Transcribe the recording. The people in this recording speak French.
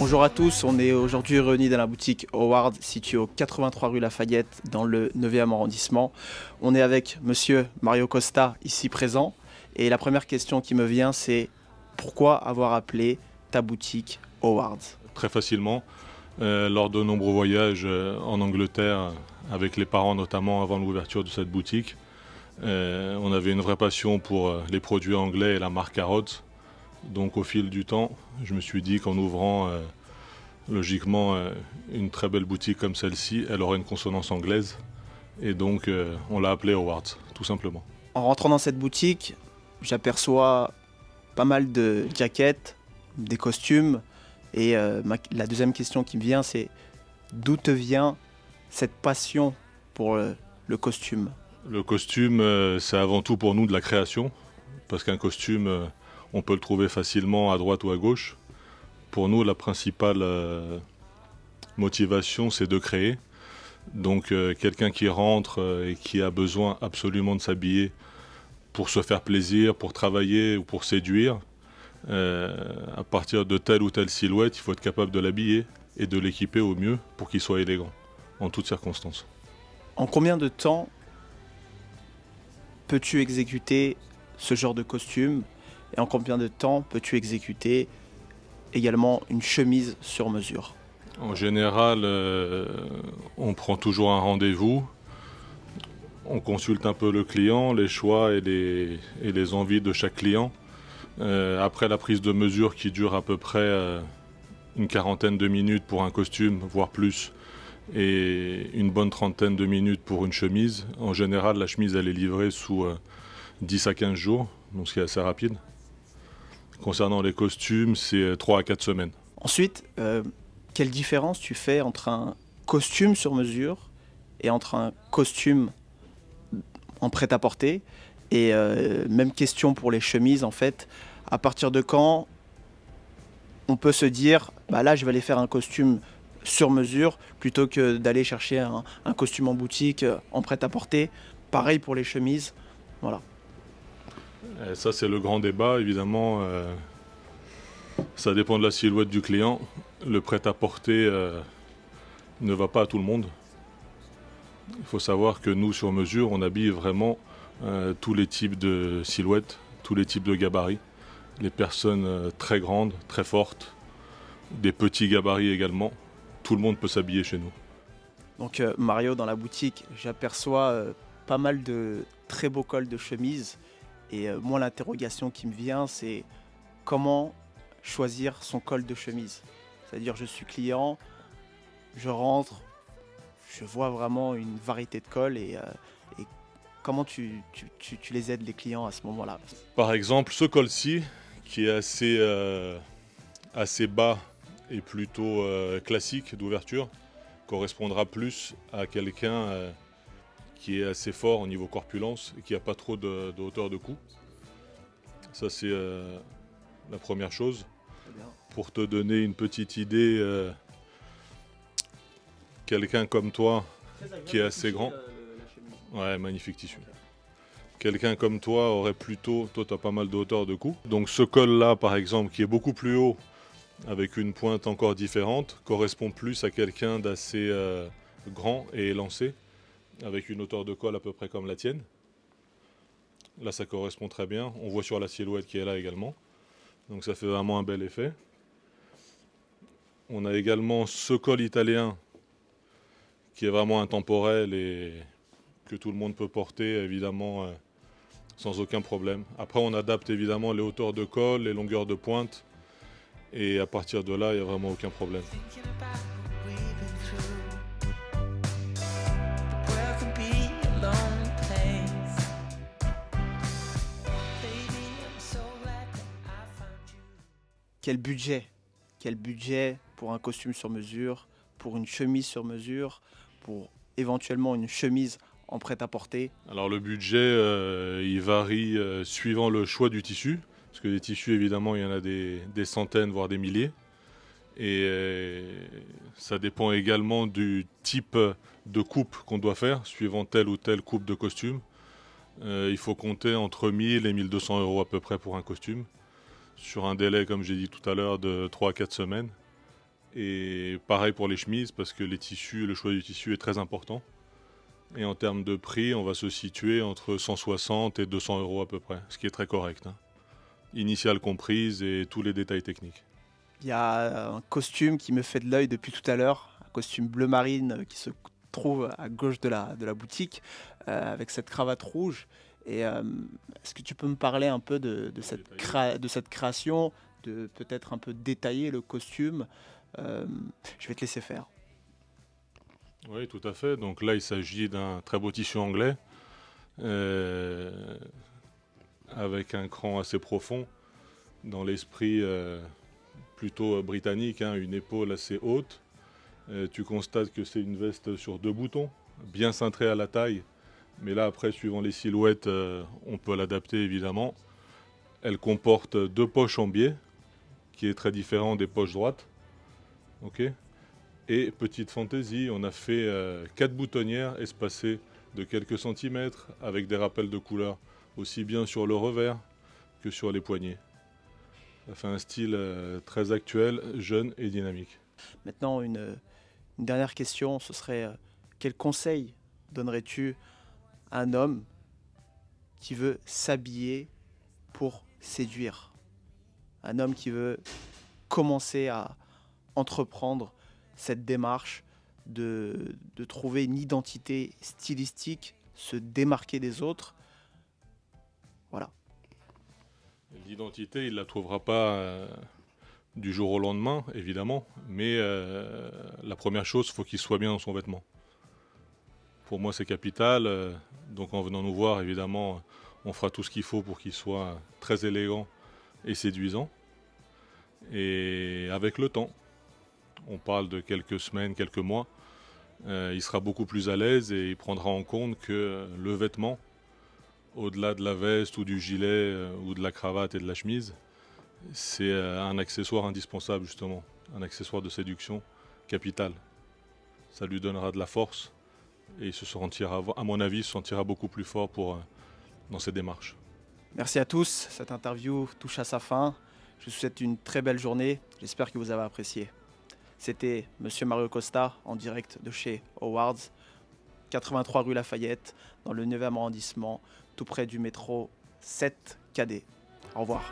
Bonjour à tous, on est aujourd'hui réunis dans la boutique Howard, située au 83 rue Lafayette, dans le 9e arrondissement. On est avec monsieur Mario Costa, ici présent. Et la première question qui me vient, c'est pourquoi avoir appelé ta boutique Howard? Très facilement, lors de nombreux voyages en Angleterre, avec les parents notamment avant l'ouverture de cette boutique, on avait une vraie passion pour les produits anglais et la marque Harrods. Donc au fil du temps, je me suis dit qu'en ouvrant logiquement une très belle boutique comme celle-ci, elle aurait une consonance anglaise. Et donc on l'a appelée Howard, tout simplement. En rentrant dans cette boutique, j'aperçois pas mal de jackets, des costumes. Et la deuxième question qui me vient, c'est d'où te vient cette passion pour le costume? Le costume, c'est avant tout pour nous de la création, parce qu'un costume, on peut le trouver facilement à droite ou à gauche. Pour nous, la principale motivation, c'est de créer. Donc quelqu'un qui rentre et qui a besoin absolument de s'habiller pour se faire plaisir, pour travailler ou pour séduire, à partir de telle ou telle silhouette, il faut être capable de l'habiller et de l'équiper au mieux pour qu'il soit élégant, en toutes circonstances. En combien de temps peux-tu exécuter ce genre de costume? Et en combien de temps peux-tu exécuter également une chemise sur mesure? En général, on prend toujours un rendez-vous, on consulte un peu le client, les choix et les envies de chaque client. Après la prise de mesure qui dure à peu près une quarantaine de minutes pour un costume, voire plus, et une bonne trentaine de minutes pour une chemise, en général la chemise elle est livrée sous 10 à 15 jours, donc ce qui est assez rapide. Concernant les costumes, c'est 3 à 4 semaines. Ensuite, quelle différence tu fais entre un costume sur mesure et entre un costume en prêt-à-porter? Et même question pour les chemises, en fait. À partir de quand on peut se dire, bah là, je vais aller faire un costume sur mesure plutôt que d'aller chercher un costume en boutique en prêt-à-porter? Pareil pour les chemises. Voilà. Et ça, c'est le grand débat, évidemment. Ça dépend de la silhouette du client. Le prêt-à-porter ne va pas à tout le monde. Il faut savoir que nous, sur mesure, on habille vraiment tous les types de silhouettes, tous les types de gabarits. Les personnes très grandes, très fortes, des petits gabarits également. Tout le monde peut s'habiller chez nous. Donc Mario, dans la boutique, j'aperçois pas mal de très beaux cols de chemise. Et moi, l'interrogation qui me vient, c'est comment choisir son col de chemise? C'est-à-dire, je suis client, je rentre, je vois vraiment une variété de cols et comment tu les aides les clients à ce moment-là? Par exemple, ce col-ci, qui est assez bas et plutôt classique d'ouverture, correspondra plus à quelqu'un qui est assez fort au niveau corpulence et qui n'a pas trop de hauteur de cou. Ça, c'est la première chose. Pour te donner une petite idée, quelqu'un comme toi, qui est assez grand. Ouais, magnifique tissu. Quelqu'un comme toi aurait plutôt, toi tu as pas mal de hauteur de cou. Donc ce col-là, par exemple, qui est beaucoup plus haut, avec une pointe encore différente, correspond plus à quelqu'un d'assez grand et élancé, avec une hauteur de col à peu près comme la tienne. Là, ça correspond très bien. On voit sur la silhouette qui est là également. Donc ça fait vraiment un bel effet. On a également ce col italien qui est vraiment intemporel et que tout le monde peut porter évidemment sans aucun problème. Après, on adapte évidemment les hauteurs de col, les longueurs de pointe et à partir de là, il n'y a vraiment aucun problème. Quel budget? Quel budget pour un costume sur mesure, pour une chemise sur mesure, pour éventuellement une chemise en prêt-à-porter? Alors le budget, il varie suivant le choix du tissu, parce que des tissus, évidemment, il y en a des centaines, voire des milliers. Et ça dépend également du type de coupe qu'on doit faire, suivant telle ou telle coupe de costume. Il faut compter entre 1000 et 1200 € à peu près pour un costume, sur un délai, comme j'ai dit tout à l'heure, de 3 à 4 semaines. Et pareil pour les chemises, parce que les tissus, le choix du tissu est très important. Et en termes de prix, on va se situer entre 160 et 200 euros à peu près, ce qui est très correct, hein. Initiale comprise et tous les détails techniques. Il y a un costume qui me fait de l'œil depuis tout à l'heure, un costume bleu marine qui se trouve à gauche de la boutique, avec cette cravate rouge. Et est-ce que tu peux me parler un peu de de cette création, de peut-être un peu détailler le costume? Euh, je vais te laisser faire. Oui, tout à fait. Donc là, il s'agit d'un très beau tissu anglais, euh, avec un cran assez profond, dans l'esprit plutôt britannique, hein, une épaule assez haute. Tu constates que c'est une veste sur 2 boutons, bien cintrée à la taille. Mais là, après, suivant les silhouettes, on peut l'adapter évidemment. Elle comporte 2 poches en biais, qui est très différent des poches droites. Ok. Et petite fantaisie, on a fait 4 boutonnières espacées de quelques centimètres, avec des rappels de couleur, aussi bien sur le revers que sur les poignets. Ça fait un style très actuel, jeune et dynamique. Maintenant, une dernière question, ce serait quel conseil donnerais-tu à un homme qui veut s'habiller pour séduire? Un homme qui veut commencer à entreprendre cette démarche de trouver une identité stylistique, se démarquer des autres. Voilà. L'identité, il ne la trouvera pas du jour au lendemain, évidemment, mais la première chose, il faut qu'il soit bien dans son vêtement. Pour moi, c'est capital. Donc en venant nous voir, évidemment, on fera tout ce qu'il faut pour qu'il soit très élégant et séduisant. Et avec le temps, on parle de quelques semaines, quelques mois, il sera beaucoup plus à l'aise et il prendra en compte que le vêtement, au-delà de la veste ou du gilet ou de la cravate et de la chemise, c'est un accessoire indispensable justement, un accessoire de séduction capital. Ça lui donnera de la force et il se sentira, à mon avis, se sentira beaucoup plus fort dans ses démarches. Merci à tous. Cette interview touche à sa fin. Je vous souhaite une très belle journée. J'espère que vous avez apprécié. C'était Monsieur Mario Costa en direct de chez Howards, 83 rue Lafayette, dans le 9e arrondissement, tout près du métro 7 KD. Au revoir.